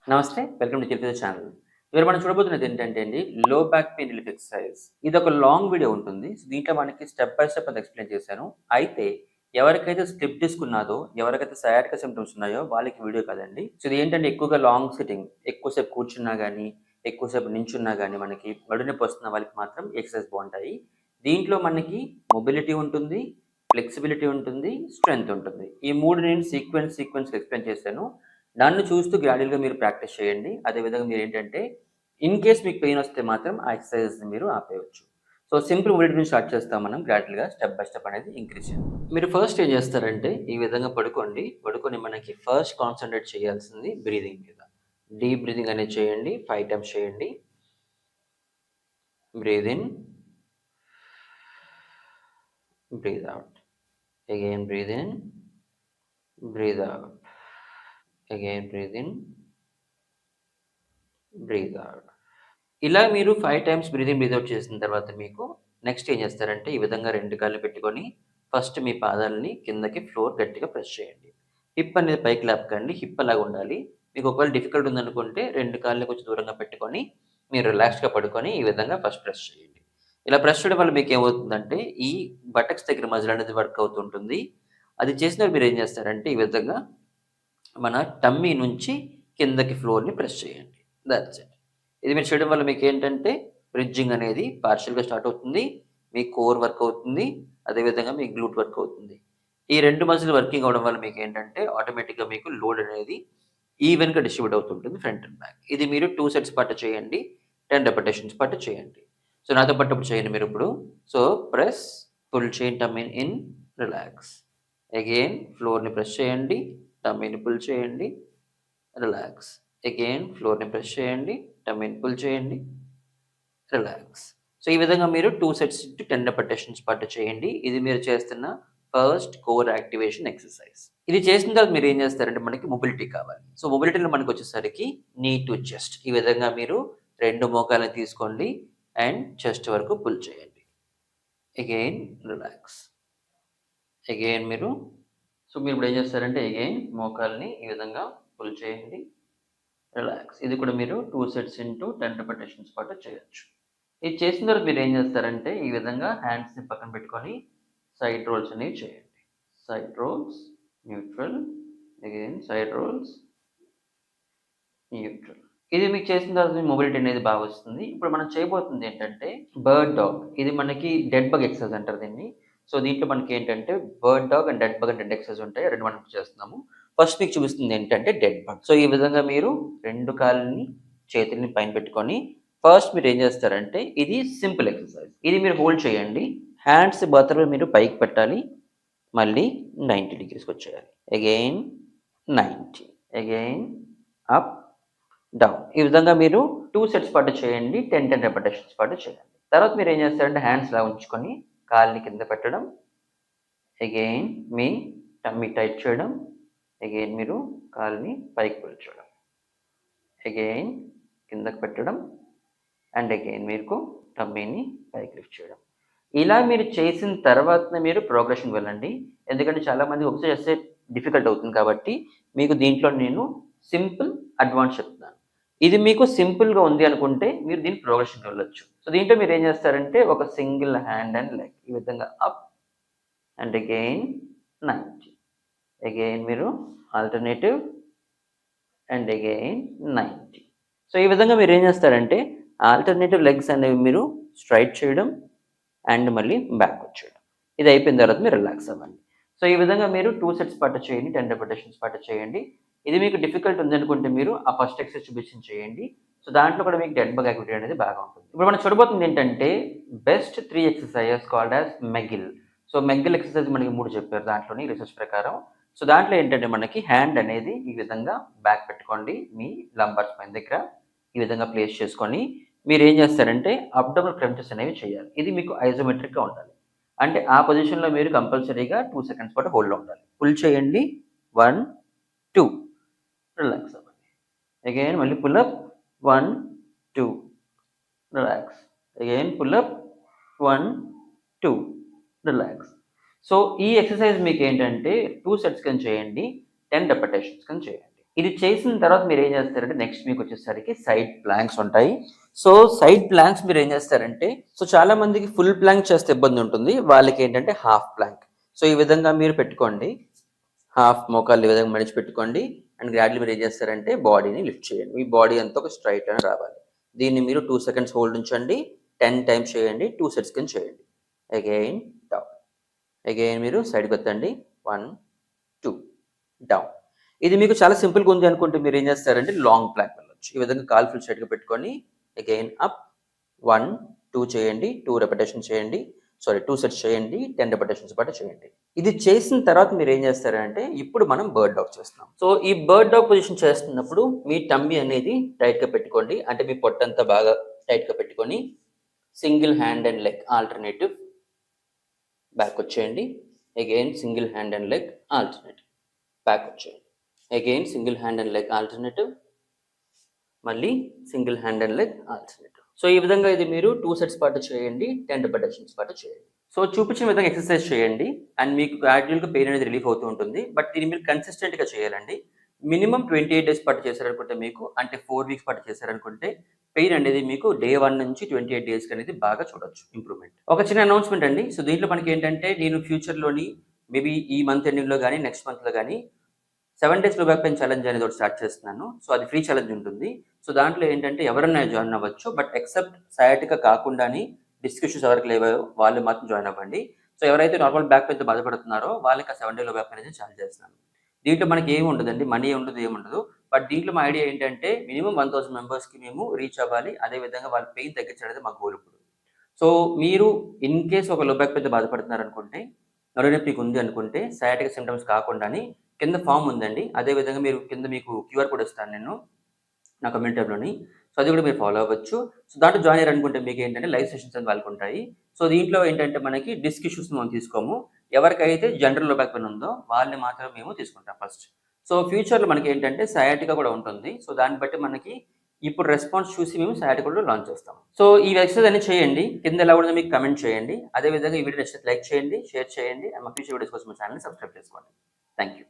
నమస్తే, welcome to చిల్ఫిజర్ channel. ఇవాళ మనం చూడబోతున్నది ఏంటంటే అండి, లో బ్యాక్ పెయిన్ రిలీఫ్ ఎక్సర్సైజ్. ఇదొక లాంగ్ వీడియో ఉంటుంది. సో, దీంట్లో మనకి స్టెప్ బై స్టెప్ అది ఎక్స్‌ప్లెయిన్ చేశాను. అయితే ఎవరికైతే స్లిప్ డిస్క్ ఉన్నదో, ఎవరికైతే సయాటికా సింప్టమ్స్ ఉన్నాయో వాళ్ళకి వీడియో కాదండి. సో, ఇది ఏంటంటే ఎక్కువగా లాంగ్ సిట్టింగ్, ఎక్కువసేపు కూర్చున్నా గానీ, ఎక్కువసేపు నించున్నా గానీ మనకి నడుము నొప్పి వస్తున్న వాళ్ళకి మాత్రం ఎక్సర్సైజ్ బావుంటాయి. దీంట్లో మనకి మొబిలిటీ ఉంటుంది, ఫ్లెక్సిబిలిటీ ఉంటుంది, స్ట్రెంత్ ఉంటుంది. ఈ 3 నేను సీక్వెన్స్‌గా ఎక్స్‌ప్లెయిన్ చేశాను. నన్ను చూస్తూ గ్రాడ్యుయల్‌గా మీరు ప్రాక్టీస్ చేయండి. అదేవిధంగా మీరేంటంటే, ఇన్ కేస్ మీకు పెయిన్ వస్తే మాత్రం ఆ ఎక్సర్‌సైజెస్‌ని మీరు ఆపేయొచ్చు. సో, సింపుల్ మొబిలిటీ నుంచి స్టార్ట్ చేస్తాం మనం గ్రాడ్యుయల్‌గా స్టెప్ బై స్టెప్ అనేది ఇంక్రీజ్ చేయాలి. మీరు ఫస్ట్ ఏం చేస్తారంటే, ఈ విధంగా పడుకోండి. పడుకొని మనకి ఫస్ట్ కాన్సంట్రేట్ చేయాల్సింది బ్రీతింగ్ మీద. డీప్ బ్రీతింగ్ అనేది చేయండి. 5 టైమ్స్ చేయండి. Breathe in, breathe out. Again breathe in, breathe out. Again breathe in, breathe out. ఇలా మీరు 5 times breathe in, breathe out చేసిన తర్వాత మీకు నెక్స్ట్ ఏం చేస్తారంటే, ఈ విధంగా 2 కాళ్ళు పెట్టుకొని ఫస్ట్ మీ పాదాలని కిందకి ఫ్లోర్ గట్టిగా ప్రెస్ చేయండి. హిప్ అనేది పైకి లేపకండి. హిప్ అలాగుండాలి. మీకు ఒకవేళ డిఫికల్ట్ ఉందనుకుంటే 2 కాళ్ళని కొంచెం దూరంగా పెట్టుకొని మీరు రిలాక్స్‌గా పడుకొని ఈ విధంగా ఫస్ట్ ప్రెస్ చేయండి. ఇలా ప్రెస్ చేయడం వల్ల మీకేమవుతుందంటే, ఈ బటక్స్ దగ్గర మజిల్ అనేది వర్క్ అవుతుంటుంది. అది చేసినప్పుడు మీరేం చేస్తారంటే, ఈ విధంగా మన టమ్మీ నుంచి కిందకి ఫ్లోర్‌ని ప్రెస్ చేయండి. That's it. ఇది మీరు చేయడం వల్ల మీకేంటంటే, బ్రిడ్జింగ్ అనేది పార్షియల్‌గా స్టార్ట్ అవుతుంది. మీ కోర్ వర్క్ అవుతుంది. అదేవిధంగా మీ గ్లూట్ వర్క్ అవుతుంది. ఈ 2 మజిల్ వర్కింగ్ అవ్వడం వల్ల మీకేంటంటే, ఆటోమేటిక్‌గా మీకు లోడ్ అనేది ఈవెన్‌గా డిస్ట్రిబ్యూట్ అవుతుంటుంది ఫ్రంట్ అండ్ బ్యాక్. ఇది మీరు 2 సెట్స్ పాటు చేయండి. 10 రెపిటేషన్స్ పాటు చేయండి. సో, నాతో పాటు ఇప్పుడు చేయండి మీరిప్పుడు. సో, ప్రెస్, పుల్ చేయండి టమ్మీ ఇన్, రిలాక్స్. అగైన్ ఫ్లోర్‌ని ప్రెస్ చేయండి. టమ్మీని పుల్ చేయండి. రిలాక్స్. అగైన్ ఫ్లోర్‌ని ప్రెస్ చేయండి. టమ్మీని పుల్ చేయండి. రిలాక్స్. సో, ఈ విధంగా మీరు 2 సెట్స్ ఇంటూ 10 రెపిటేషన్స్ పాటు చేయండి. ఇది మీరు చేస్తున్న ఫస్ట్ కోర్ యాక్టివేషన్ ఎక్సర్‌సైజ్. ఇది చేసిన తర్వాత మీరేం చేస్తారంటే మనకి మొబిలిటీ కావాలి. So, మొబిలిటీలో మనకొచ్చేసరికి need to chest. ఈ విధంగా మీరు 2 మోకాళ్ళని తీసుకోండి అండ్ చెస్ట్ వరకు పుల్ చేయండి. Again relax. అగైన్ మీరు మీరిప్పుడు ఏం చేస్తారంటే అగైన్ మోకాల్ని ఈ విధంగా పుల్ చేయండి. రిలాక్స్. ఇది కూడా మీరు 2 సెట్స్ ఇంటూ 10 రెపిటేషన్స్ పాటు చేయొచ్చు. ఇది చేసిన తర్వాత మీరేం చేస్తారంటే ఈ విధంగా హ్యాండ్స్‌ని పక్కన పెట్టుకొని సైడ్ రోల్స్ అనేవి చేయండి. Side rolls, neutral, again side rolls, neutral. ఇది మీకు చేసిన తర్వాత మీ మొబిలిటీ అనేది బాగా వస్తుంది. ఇప్పుడు మనం చేయబోతుంది ఏంటంటే బర్డ్ డాగ్. ఇది మనకి డెడ్ బగ్ ఎక్సర్సైజ్ అంటారు దీన్ని. సో, దీంట్లో మనకేంటంటే bird dog and dead bug అని 2 ఎక్సర్సైజ్ ఉంటాయి. 2 మనం చేస్తున్నాము. ఫస్ట్ మీకు చూపిస్తుంది ఏంటంటే డెడ్ బగ్. సో, ఈ విధంగా మీరు 2 కాళ్ళని చేతుల్ని పైన పెట్టుకొని ఫస్ట్ మీరేం చేస్తారంటే ఇది సింపుల్ ఎక్సర్సైజ్. ఇది మీరు హోల్డ్ చేయండి. హ్యాండ్స్ మాత్రమే మీరు పైకి పెట్టాలి. మళ్ళీ 90 డిగ్రీస్‌కొచ్చేయాలి. అగైన్ 90. Again up, down. ఈ విధంగా మీరు 2 సెట్స్ పాటు చేయండి. 10 రెపిటేషన్స్ పాటు చేయండి. తర్వాత మీరేం చేస్తారంటే హ్యాండ్స్ ఇలా ఉంచుకొని కాళ్ళని కింద పెట్టడం. అగైన్ మీ టమ్మీ టైట్ చేయడం. అగైన్ మీరు కాలుని పైకి పుల్చడం. అగైన్ కిందకి పెట్టడం. అండ్ అగైన్ మీకు టమ్మీని పైకి లిఫ్ట్ చేయడం. ఇలా మీరు చేసిన తర్వాతనే మీరు ప్రోగ్రెషన్‌కి వెళ్ళండి. ఎందుకంటే చాలామంది ఒకసారి చేస్తే డిఫికల్ట్ అవుతుంది కాబట్టి మీకు దీంట్లో నేను సింపుల్, అడ్వాన్స్ చెప్తున్నాను. ఇది మీకు సింపుల్‌గా ఉంది అనుకుంటే మీరు దీని ప్రోగ్రెషన్‌కి వెళ్ళొచ్చు. సో, దీంట్లో మీరేం చేస్తారంటే ఒక సింగిల్ హ్యాండ్ అండ్ లెగ్ ఈ విధంగా అప్ అండ్ అగైన్ 90. అగైన్ మీరు ఆల్టర్‌నేటివ్ అండ్ అగైన్ 90. సో, ఈ విధంగా మీరేం చేస్తారంటే ఆల్టర్‌నేటివ్ లెగ్స్ అనేవి మీరు స్ట్రెయిట్ చేయడం అండ్ మళ్ళీ బ్యాక్‌వర్డ్ చేయడం. ఇది అయిపోయిన తర్వాత మీరు రిలాక్స్ అవ్వండి. సో, ఈ విధంగా మీరు 2 సెట్స్ పాటు చేయండి. 10 రెపిటేషన్స్ పాటు చేయండి. ఇది మీకు డిఫికల్ట్ ఉందనుకుంటే మీరు ఆ ఫస్ట్ ఎక్సర్సైజ్ చూపించింది చేయండి. సో, దాంట్లో కూడా మీకు డెడ్ బగ్ యాక్టివిటీ అనేది బాగా ఉంటుంది. ఇప్పుడు మనం చూడబోతుంది ఏంటంటే best 3 exercises called as McGill. So, McGill exercise మనకి 3 చెప్పారు దాంట్లోని రిసర్చ్ ప్రకారం. సో, దాంట్లో ఏంటంటే మనకి హ్యాండ్ అనేది ఈ విధంగా బ్యాక్ పెట్టుకోండి. మీ లంబార్ స్పైన్ దగ్గర ఈ విధంగా ప్లేస్ చేసుకొని మీరేం చేస్తారంటే అబ్డోమినల్ క్రంచెస్ అనేవి చేయాలి. ఇది మీకు ఐసోమెట్రిక్‌గా ఉండాలి. అంటే ఆ పొజిషన్‌లో మీరు కంపల్సరీగా 2 సెకండ్స్ పాటు హోల్డ్‌లో ఉండాలి. పుల్ చేయండి. 1, 2 రిలాక్స్ అవ్వండి. అగైన్ మళ్ళీ pull up 1, 2 relax. Again pull up 1, 2 relax. So ఈ ఎక్సర్సైజ్ మీకేంటంటే 2 సెట్స్ కింద చేయండి. 10 రెపిటేషన్స్ కింద చేయండి. ఇది చేసిన తర్వాత మీరేం చేస్తారంటే నెక్స్ట్ మీకొచ్చేసరికి సైడ్ ప్లాంక్స్ ఉంటాయి. సో సైడ్ ప్లాంక్స్ మీరేం చేస్తారంటే చాలా మందికి ఫుల్ ప్లాంక్ చేస్తే ఇబ్బందుంటుంది. వాళ్ళకేంటంటే హాఫ్ ప్లాంక్. సో ఈ విధంగా మీరు పెట్టుకోండి. హాఫ్ మోకాళ్ళు ఈ విధంగా మడిచి పెట్టుకోండి. అండ్ గ్రాడ్యుయల్లీ మీరేం చేస్తారంటే బాడీని లిఫ్ట్ చేయండి. మీ బాడీ అంతా ఒక స్ట్రెయిట్ లైన్ రావాలి. దీన్ని మీరు 2 సెకండ్స్ హోల్డ్ ఉంచండి. 10 టైమ్స్ చేయండి. 2 సెట్స్ కింద చేయండి. Again down. అగైన్ మీరు సైడ్‌కి వత్తండి. 1, 2 డౌన్. ఇది మీకు చాలా సింపుల్‌గా ఉంది అనుకుంటే మీరేం చేస్తారంటే లాంగ్ ప్లాంక్ వెళ్ళొచ్చు. ఈ విధంగా కాళ్ళు ఫుల్ స్ట్రెయిట్‌గా పెట్టుకొని అగైన్ అప్ 1, 2 చేయండి. 2 రెపిటేషన్స్ చేయండి. 2 సెట్స్ చేయండి. 10 రెపిటేషన్స్ పాటు చేయండి. ఇది చేసిన తర్వాత మీరేం చేస్తారంటే ఇప్పుడు మనం బర్డ్ డాగ్ చేస్తున్నాం. సో ఈ బర్డ్ డాగ్ పొజిషన్ చేస్తున్నప్పుడు మీ టమ్మీ అనేది టైట్‌గా పెట్టుకోండి. అంటే మీ పొట్టంతా బాగా టైట్‌గా పెట్టుకొని single hand and leg alternative back వచ్చేయండి. Again single hand and leg alternative back వచ్చేయండి. Again single hand and leg alternative మళ్ళీ single hand and leg alternative. So ఈ విధంగా ఇది మీరు 2 సెట్స్ పాటు చేయండి. 10 రెపిటేషన్స్ పాటు చేయండి. సో చూపించిన విధంగా ఎక్సర్సైజ్ చేయండి. అండ్ మీకు గ్రాడ్యుయల్‌గా పెయిన్ అనేది రిలీఫ్ అవుతూ ఉంటుంది. బట్ దీన్ని మీరు కన్సిస్టెంట్‌గా చేయాలండి. మినిమమ్ 28 డేస్ పాటు చేశారనుకుంటే మీకు అంటే 4 వీక్స్ పాటు చేశారనుకుంటే పెయిన్ అనేది మీకు డే 1 నుంచి 28 డేస్‌కి అనేది బాగా చూడొచ్చు ఇంప్రూవ్‌మెంట్. ఒక చిన్న అనౌన్స్‌మెంట్ అండి. సో దీంట్లో మనకేంటంటే నేను ఫ్యూచర్‌లోని మేబీ ఈ మంత్ ఎండింగ్‌లో గాని, నెక్స్ట్ మంత్‌లో గాని 7 డేస్ లో బ్యాక్ పెయిన్ ఛాలెంజ్ అనేది ఒకటి స్టార్ట్ చేస్తున్నాను. సో అది ఫ్రీ ఛాలెంజ్ ఉంటుంది. సో దాంట్లో ఏంటంటే ఎవరైనా జాయిన్ అవ్వచ్చు. బట్ ఎక్సెప్ట్ సయాటికా కాకుండాని డిస్క్ ఇష్యూస్ ఎవరికి లేవో వాళ్ళు మాత్రం జాయిన్ అవ్వండి. సో ఎవరైతే నార్మల్ బ్యాక్ పెయిన్‌తో బాధపడుతున్నారో వాళ్ళకి ఆ 7 డేలో బ్యాక్ పెయిన్ అనేది ఛాలెంజ్ చేస్తున్నాను. దీంట్లో మనకి ఏమి ఉండదండి. మనీ ఉండదు, ఏముండదు. బట్ దీంట్లో మా ఐడియా ఏంటంటే మినిమమ్ 1000 మెంబర్స్‌కి మేము రీచ్ అవ్వాలి. అదే విధంగా వాళ్ళ పెయిన్ తగ్గించడం అనేది మా గోల్ ఇప్పుడు. సో మీరు ఇన్ కేస్ ఒక లో బ్యాక్ పెయిన్‌తో బాధపడుతున్నారనుకుంటే, నడుము నొప్పి మీకు ఉంది అనుకుంటే సయాటికా సింప్టమ్స్ కాకుండాని కింద ఫార్మ్ ఉందండి. అదే విధంగా మీరు కింద మీకు క్యూఆర్ కోడ్ ఇస్తాను నేను నా కమ్యూనిటీ ట్యాబ్‌లోని. సో అది కూడా మీరు ఫాలో అవ్వచ్చు. సో దాంట్లో జాయిన్ అయ్యారనుకుంటే మీకేంటంటే లైవ్ సెషన్స్ అని వాళ్ళకుంటాయి. సో దీంట్లో ఏంటంటే మనకి డిస్క్ ఇష్యూస్‌ని మనం తీసుకోము. ఎవరికైతే జనరల్ లో బ్యాక్ పెయిన్ ఉందో వాళ్ళని మాత్రమే మేము తీసుకుంటాం ఫస్ట్. సో ఫ్యూచర్‌లో మనకేంటంటే సయాటికా కూడా ఉంటుంది. సో దాన్ని బట్టి మనకి ఇప్పుడు రెస్పాన్స్ చూసి మేము సయాటికా కూడా లాంచ్ చేస్తాం. సో ఈ ఎక్సర్సైజ్ అన్ని చేయండి. కింద ఎలా ఉందో మీకు కామెంట్ చేయండి. అదే విధంగా ఈ వీడియో నచ్చితే లైక్ చేయండి, షేర్ చేయండి. అండ్ మా ఫ్యూచర్ వీడియోస్ కోసం మా ఛానెల్‌ని సబ్స్క్రైబ్ చేసుకోండి. Thank you.